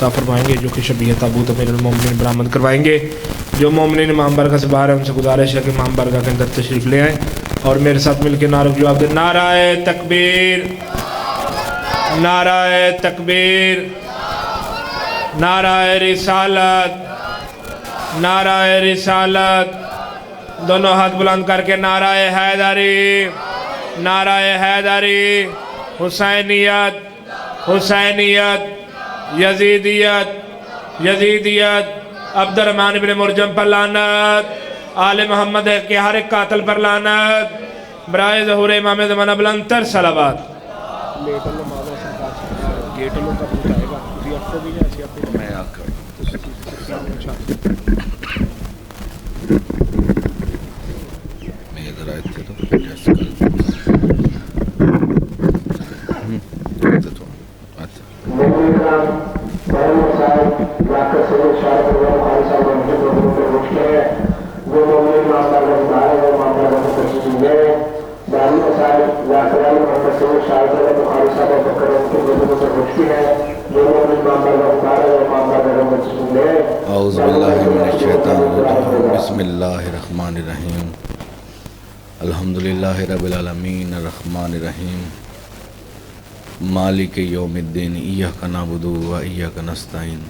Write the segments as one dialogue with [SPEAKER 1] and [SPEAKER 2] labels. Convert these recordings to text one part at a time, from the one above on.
[SPEAKER 1] فرمائیں گے جو کہ شبیہ تابوت امیر المومنین برآمد کروائیں گے۔ جو مومنین امام برگاہ سے باہر ہیں ان سے گزارش ہے کہ امام برگاہ کے اندر تشریف لے آئیں اور میرے ساتھ مل کے نعرہ جواب دیں۔ نعرہ تکبیر، نعرہ تکبیر، نعرہ رسالت، نعرہ رسالت، دونوں ہاتھ بلند کر کے نعرہ حیدری، نعرہ حیدری، حسینیت، حسینیت، یزیدیت، یزیدیت، عبد الرحمن بن مرجم پر لعنت، آل محمد کے ہر ایک قاتل پر لعنت، برائے ظہور امام زمانہ بلند تر صلوات۔
[SPEAKER 2] اعوذ باللہ من الشیطان الرجیم، بسم اللہ الرحمن الرحیم، الحمدللہ رب العالمین الرحمن الرحیم، مالک یوم الدین، ایاک نعبد و ایاک نستعین،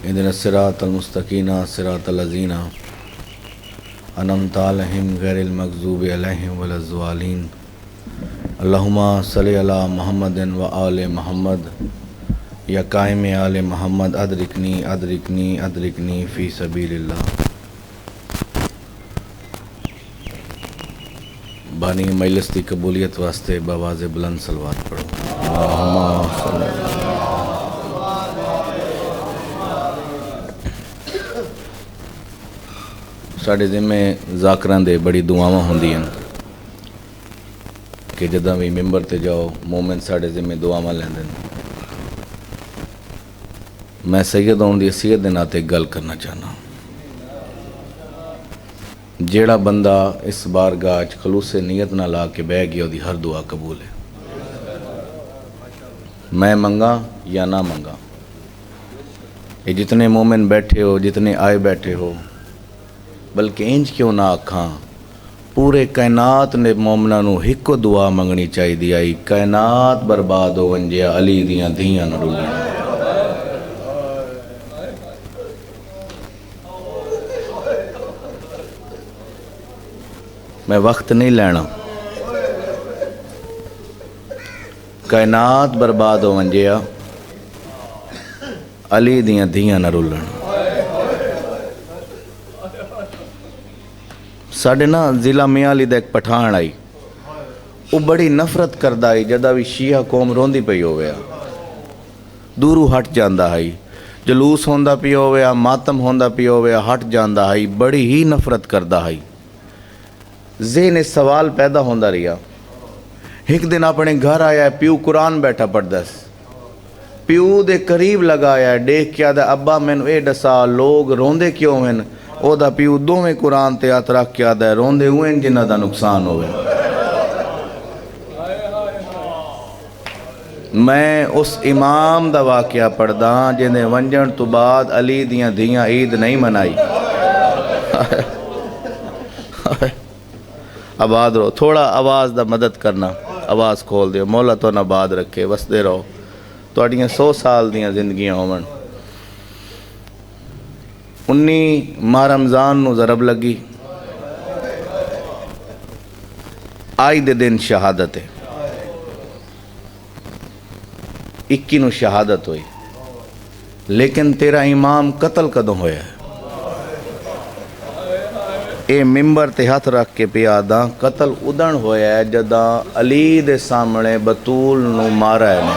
[SPEAKER 2] اہدنا الصراط المستقیم صراط الذین انعمت علیہم غیر المغضوب علیہم ولا الضالین، اللہم صلی علی محمد و آل محمد، یا قائم آل محمد ادرکنی ادرکنی ادرکنی فی سبیل اللہ۔ بانی مجلس کی قبولیت واسطے بآواز بلند صلوات پڑھو۔ اللہم صلی اللہ۔ ساڑھے ذمے ذاکران دے بڑی دعاواں ہوندی ہیں کہ جدہ بھی ممبر تے جاؤ مومن ساڑھے ذمے دعاواں لیندے ہیں۔ میں سید ہون دی حیثیت دے ناتے گل کرنا چاہنا، جیڑا بندہ اس بارگاہ خلوص نیت نہ لا کے بہ گیا دی ہر دعا قبول ہے۔ میں منگا یا نہ منگا، یہ جتنے مومن بیٹھے ہو، جتنے آئے بیٹھے ہو، بلکہ انج کیوں نہ آکھاں، پورے کائنات نے مومنہ نو ہکو دعا منگنی چاہی دی آئی، کائنات برباد ہو ونجیا علی دیاں دھیاں نہ رولیں۔ میں وقت نہیں لینا، کائنات برباد ہو ونجیا علی دیاں دھیاں نہ رولن۔ ساڑھے نا ضلع میاں علی دا ایک پٹھان آئی، وہ بڑی نفرت کردہ آئی، جدہ بھی شیعہ قوم روندی پئی ہویا دورو ہٹ جاندہ آئی، جلوس ہوندہ پئی ہویا، ماتم ہوندہ پئی ہویا، ہٹ جاندہ آئی، بڑی ہی نفرت کردہ آئی۔ ذہن سوال پیدا ہوندہ رہیا، ایک دن اپنے گھر آیا ہے، پیو قرآن بیٹھا پڑھ دس، پیو دے قریب لگایا ہے، دیکھ کیا دا ابا میں اے ڈسا لوگ روندے کیوں ہیں، او دا پیو دو میں قرآن تے ہاتھ رکھ کیا دا روندے ہوئے جنہ دا نقصان ہوئے۔ میں اس امام دا واقعہ پڑھ دا جنہیں ونجن تو بعد علی دیاں دھیاں عید نہیں منائی۔ آباد رہو، تھوڑا آواز دا مدد کرنا، آواز کھول دیو، مولا تو نہ باد رکھے، وسدے رہو، تو اڑیاں 100 سال دیاں زندگیاں ہومن۔ 19 ماہ رمضان نو ضرب لگی، آئی دے دن شہادت ہے، 21 نو شہادت ہوئی، لیکن تیرا امام قتل کدوں ہویا ہے؟ اے ممبر تے ہاتھ رکھ کے پیادہ قتل ادن ہویا ہے جدہ علی دے سامنے بطول نو مارا ہے نے۔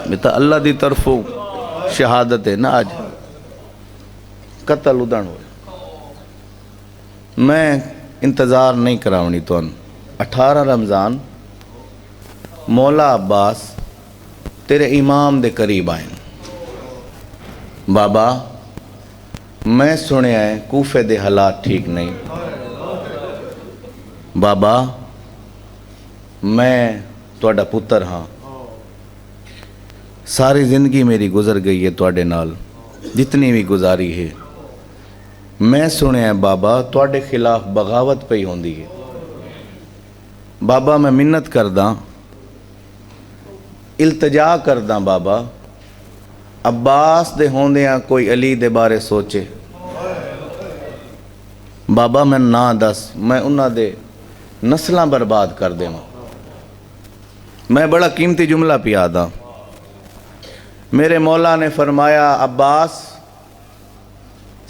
[SPEAKER 2] بیتا اللہ دی طرفوں شہادت ہے نا، آج قتل ادن ہویا۔ میں انتظار نہیں کراؤنی تو 18 رمضان مولا عباس تیرے امام دے قریب آئیں، بابا میں سنے ہیں کوفے دے حالات ٹھیک نہیں، بابا میں ਤੁਹਾਡਾ ਪੁੱਤਰ ਹਾਂ। ਸਾਰੀ ਜ਼ਿੰਦਗੀ ਮੇਰੀ ਗੁਜ਼ਰ ਗਈ ਹੈ ਤੁਹਾਡੇ ਨਾਲ, ਜਿਤਨੀ ਵੀ ਗੁਜ਼ਾਰੀ ਹੈ। ਮੈਂ ਸੁਣਿਆ ਬਾਬਾ ਤੁਹਾਡੇ ਖਿਲਾਫ ਬਗਾਵਤ ਪਈ ਹੁੰਦੀ ਹੈ। ਬਾਬਾ ਮੈਂ ਮਿੰਨਤ ਕਰਦਾ, ਇਲਤਜਾ ਕਰਦਾ ਬਾਬਾ, ਅब्बास ਦੇ ਹੁੰਦਿਆਂ ਕੋਈ ਅਲੀ ਦੇ ਬਾਰੇ ਸੋਚੇ। ਬਾਬਾ ਮੈਂ ਨਾ ਦੱਸ, ਮੈਂ ਉਹਨਾਂ ਦੇ ਨਸਲਾਂ ਬਰਬਾਦ ਕਰ ਦੇਵਾਂ। ਮੈਂ ਬੜਾ ਕੀਮਤੀ ਜੁਮਲਾ ਪਿਆ ਦਾ। मेरे मौला ने फरमाया अब्बास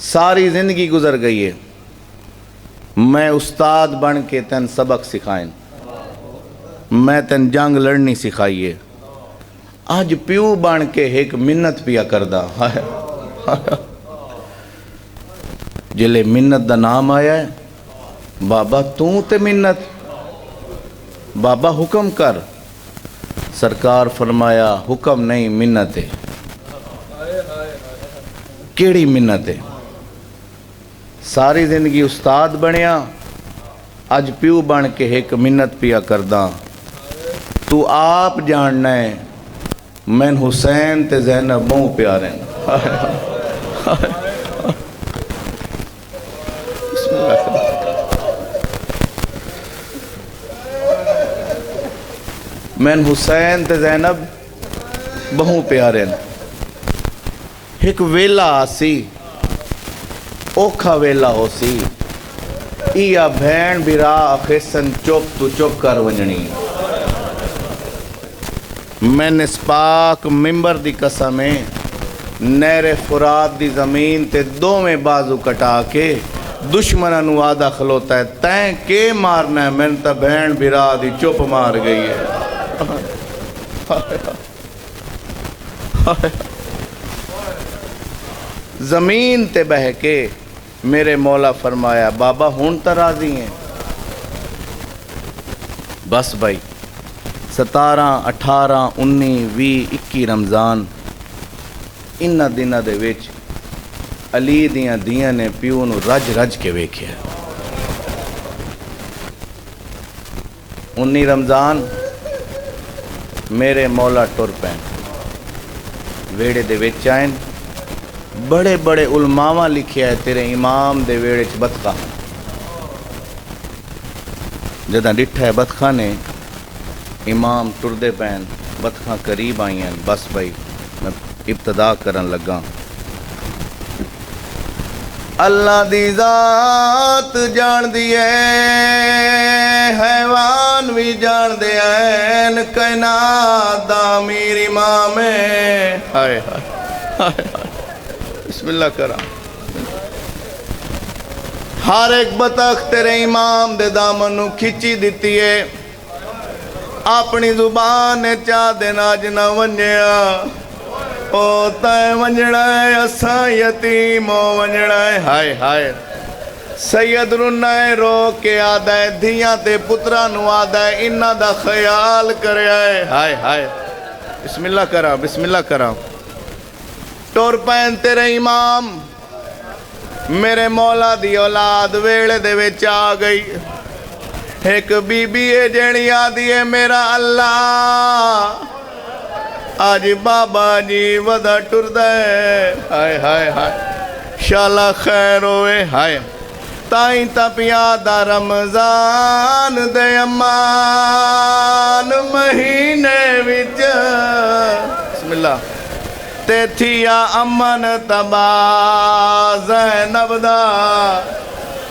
[SPEAKER 2] सारी ज़िंदगी गुज़र गई है, मैं उस्ताद बन के तन सबक सिखाएं, मैं तन जंग लड़नी सिखाई है। अज प्यू बन के एक मिन्नत पिया करदा। जिले मिन्नत दा नाम आया है, बाबा तू ते मिन्नत, बाबा हुक्म कर। सरकार फरमाया हुक्म नहीं मिन्नत है। केड़ी मिन्नत है? सारी जिंदगी उस्ताद बनया, अज प्यू बन के एक मिन्नत पिया करदा। तू आप जानना है मैन हुसैन ते ज़ैनब बहुत प्यारे हैं। मैन हुसैन ते ज़ैनब बहु प्यारे न। एक वेला आसी, औखा वेला हो सी, इया भैन बिरा अखेसन चुप तू चुप कर वंजनी। मैंने इस पाक मिंबर दी कसम है, नहरे फुरात दी ज़मीन ते दोवें बाजू कटा के दुश्मना नू आदा खलोता है, तैं के मारना है? मैंने तो भैन बिरा दी चुप मार गई है। ज़मीन ते बह के मेरे मौला फरमाया बाबा हुण तो राजी हैं। बस भाई 17, 18, 19, 20, 21 रमज़ान इन्हां दिनां दे विच अली दियां दियां ने प्यू नूं रज रज के वेखिया। 19 रमज़ान मेरे मौला टुर पैन, वेड़े दे विच आए। बड़े बड़े उलमावां लिखिया है तेरे इमाम दे वेड़े च बतखा। जदां डिठा है बतखा ने, इमाम टुरदे पैन, बतखा करीब आईयां। बस भाई मैं इब्तदा करन लगा। अल्लाह दी ज़ात जान दी है, हैवान भी जान दे हैं, कायनात दा अमीर इमाम है। हाय हाय हाय बिस्मिल्लाह करा। हर एक बतख तेरे इमाम दे दामन नू खिंची दिती है, अपनी जुबान ने चा देना जना वंजया। ओ तै वंजना है, असा यतीम हो वंजना है। हाय हाय सैयद रुन्ना है, रो के आदा है, धियां ते पुत्रा नू आदा है, इन्हां दा ख्याल करया है। हाय हाय बिस्मिल्लाह करा, बिस्मिल्लाह करा। टुर पैन तेरे इमाम, मेरे मौला दी औलाद वेड़े दे विच आ गई। एक बीबी है जेड़ी आदी है मेरा अल्लाह आज बाबा जी वदा टुरदा है। हाय हाय हाय शाला खैर होवे। हाय ताई तपिया दा रमज़ान दे अमान महीने विच बिस्मिल्लाह ते थिया अमन तबा ज़ैनब दा।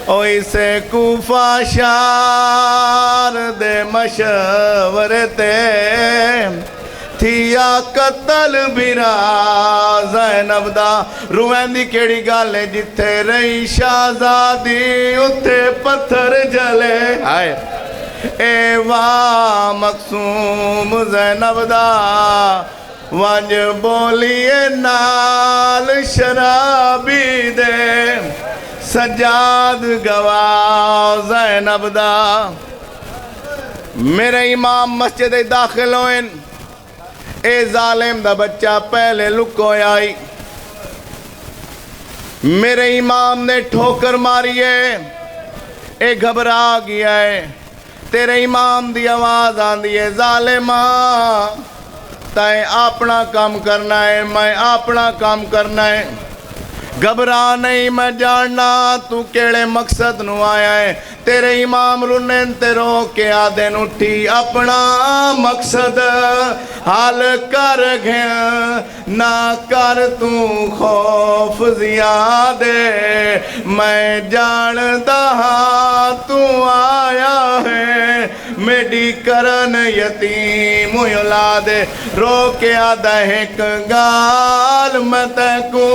[SPEAKER 2] ओई से कूफा शार दे मशवरे ते थिया कतल बिरा ज़ैनब दा। रुवैंदी केड़ी गल है, जिथे रही शाहज़ादी उथे पत्थर जले। हाय ए वाह मकसूम ज़ैनब दा, वंज बोलिए नाल शराबी दे, सजाद गवाह ज़ैनब दा। मेरे इमाम मस्जिद दाखिल होए, ए जालिम दा बच्चा पहले लुको आई। मेरे इमाम ने ठोकर मारी है, ए घबरा गया है तेरे इमाम दी आवाज आंदी है, जालिमा तैं अपना काम करना है, मैं अपना काम करना है, घबरा नहीं, मैं जानना तू केड़े मकसद नु आया है। तेरे इमाम रुने ते रो के आदन उठी, अपना मकसद हाल कर गया, ना कर तू खौफ ज़ियादे, मैं जानदा हाँ तू आया है, मेरी करन यतीम औलादे। रो के आदा एक गाल मैं तैकू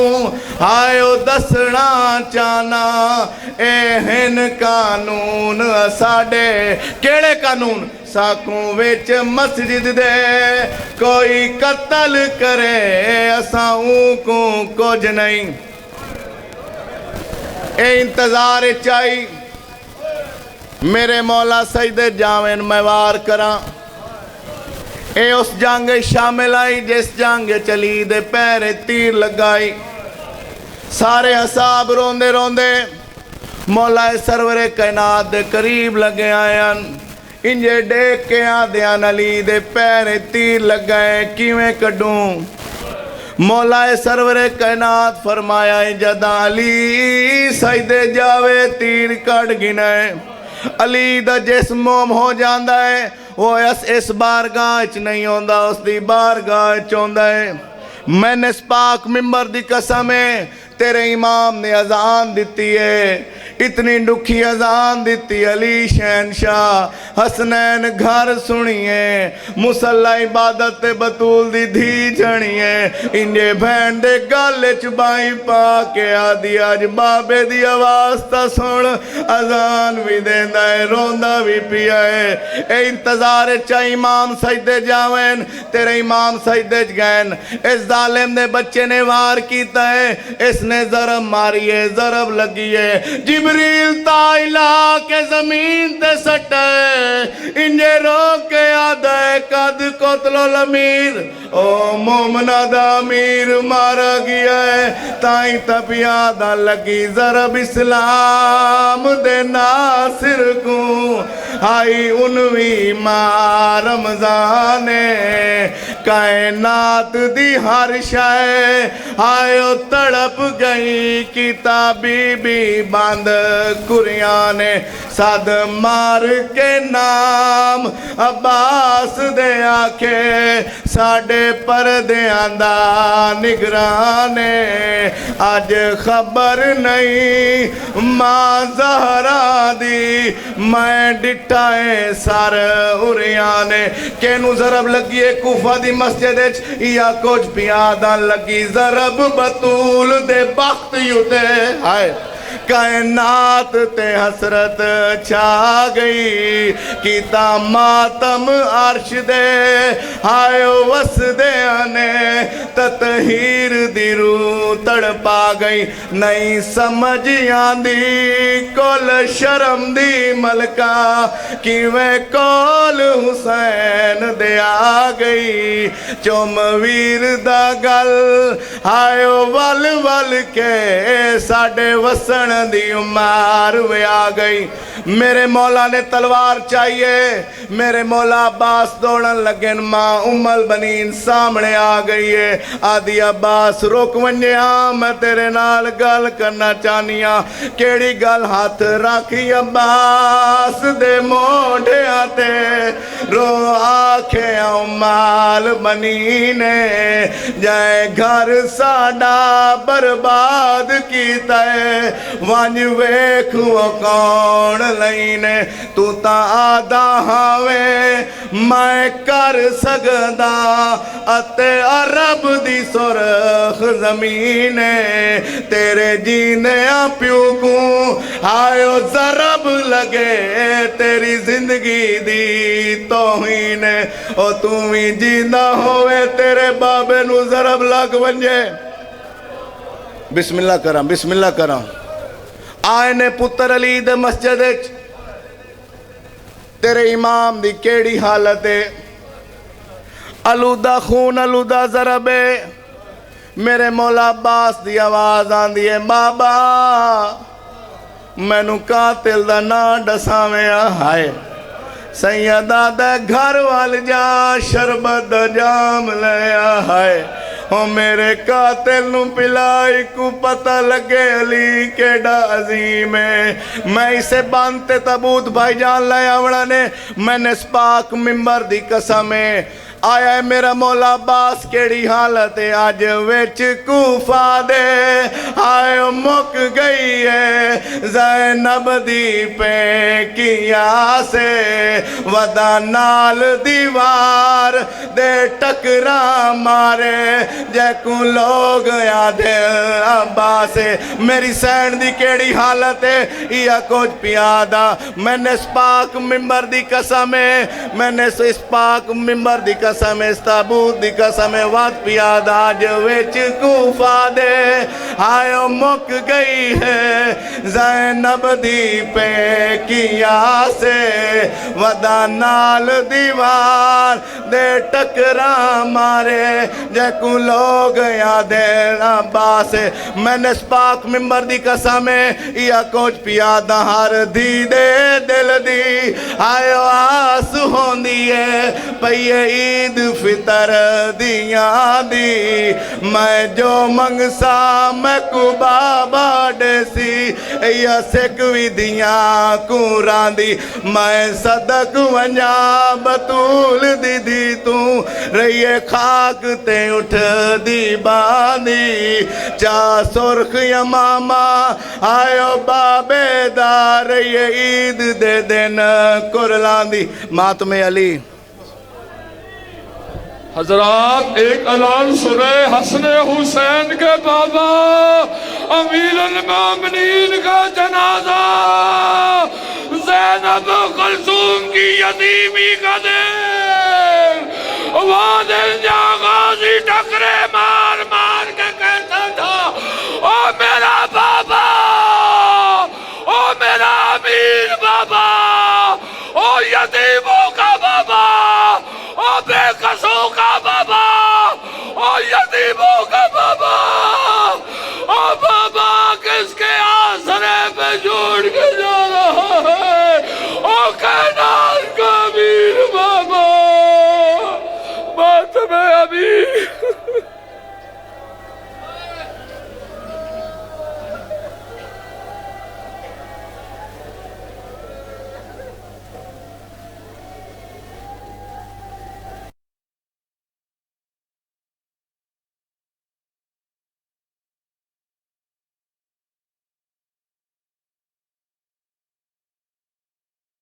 [SPEAKER 2] आयो दसना चाहना, एहन कानून साडे, केड़े कानून? साकू विच मस्जिद दे कोई कत्ल करे, असां को कुछ नहीं। ए इंतजार चाही मेरे मौला सजदे जावेन मैं वार करा। ए उस जंग शामिल आई जिस जंग चली दे पैरे तीर लगाई। सारे हसाब रोंदे रोंदे मौला सरवरे कायनात दे करीब लगे आयन, इंजे देख के आद्यान अली दे पैरे तीर लगाए, किवें कड्डूं? मौला सरवरे कायनात फरमाया जदा अली सजदे जावे तीर कट गिनाए। अली दा जिस मोम हो जांदा है वो इस बारगाह च नहीं आंदा, उसदी बारगाह च आंदा है। मैंने इस पाक मिंबर दी कसम है, तेरे इमाम ने अजान दिती है, इतनी दुखी अजान दिती। अली शहनशाह हसनैन घर सुनिए, मुसल्ला इबादत बतूल दी धी जणिए, इंजे भैन दे गल च बाई पा के आदि अज बाबे दी आवाज ता सुन, अजान भी देंदा है, रोंदा भी पिया है। ए इंतजार च इमाम सजदे जावेन, तेरे इमाम सजदे च गैन। इस जालिम दे बच्चे ने वार कीता है, इसने ज़रब मारी है, ज़रब लगी है। जिब्रील ताइला के जमीन ते सटे, इंजे रोक के आदा है कद कोतलो लमीर। ओ मोमना दा अमीर मारा गया है, ताई तपिया दा लगी ज़रब इस्लाम दे नासिर को। आई उनवी मां रमज़ाने, कायनात दी हर शय आयो तड़प गई, किताबी भी बंद कुरिया ने सद मार के नाम अब्बास दे आखे, साडे परदियां दा निगराने। अज खबर नहीं मां ज़हरा दी, मैं डिठा है सर उरिया ने। केनू ज़रब लगी है कूफा दी मस्जिद या कुछ पियादा लगी ज़रब बतूल दे बख्त युते। हाय कायनात ते हसरत छा गई, कीता मातम अर्श दे आयो वसदे ने, ततहीर दी रूह तड़पा गई। नहीं समझ आंदी कोल शर्म दी मलका, किवें कोल हुसैन दे आ गई। चुम वीर दा गल आयो वल वल के, साडे वसन दी उमर वे आ गई। मेरे मौला ने तलवार चाहिए, मेरे मौला अब्बास दौड़न लगे, मां उम्मल बनीन सामने आ गई है। आदि अब्बास रुक वंजिया, मैं तेरे नाल गल करना चाहनी हाँ। केड़ी गल? हाथ रखी अब्बास दे मोढियां ते, रो आखे उम्मल बनी ने, जाए घर साडा बर्बाद कीता है, वंज वेख वो कौन लईने। तू ता आदा हावे मैं कर सकदा, अते अरब दी सुरख जमीने, तेरे जीने प्यू को आयो ज़रब लगे, तेरी जिंदगी दी तौहीन। ओ तू भी जींदा होवे, तेरे बाबे नू ज़रब लग वंजे। बिस्मिल्लाह करा, बिस्मिल्लाह करा। आए ने पुत्र अली दे मस्जिद च, तेरे इमाम दी केड़ी हालत है? अलूदा खून अलूदा ज़रबे। मेरे मौला अब्बास दी आवाज आंदी है, बाबा मैनू कातिल दा ना दसावें। हाय सैयदा दे घर वाल जा शरबत दा जाम लिया है ओ मेरे कातिल नू पिलाई को पता लगे अली केड़ा अजीम है। मैं इसे बांधते तबूत भाईजान ले आवड़ा ने मैंने इस पाक मिंबर दी कसम है आया है मेरा मौला अब्बास केड़ी हालत है अज विच कूफा दे आए मुक गई है ज़ैनब दी पैकिया से वदा नाल दीवार दे टकरा मारे जैकू लोग आधे अब्बास मेरी सैन दी केड़ी हालत है या कुछ पियादा मैंने इस पाक मिंबर दी कसम है मैंने इस पाक मिंबर दी कसम इस ताबूत दी कसम वात पियादा अज विच कूफा दे आयो मुक गई है ज़ैनब दी पैकिया से वदा नाल दीवार दे टकरा मारे जैकू लोग आधे अब्बास मैंने इस पाक मिंबर दी कसम या कुछ पियादा हर धी दे दिल दी आयो आस होंदी है पईए ईद फितर दिया दी मैं जो मंगसा मैं को बाबा डेसी या सिक भी दिया कुरां दी मैं सदक वंजा बतूल दीदी तू रहिए खाक ते उठ दी बांदी चा सुर्ख यमामा आयो बाबेदार ये ईद दे दिन कुरलांदी मातमे अली।
[SPEAKER 3] हजरात एक ऐलान सुने हसन हुसैन के बाबा अमीरुल मोमिनीन का जनाजा ज़ैनब कुलसूम की यतीमी का दिन वादे जा गाजी टकरे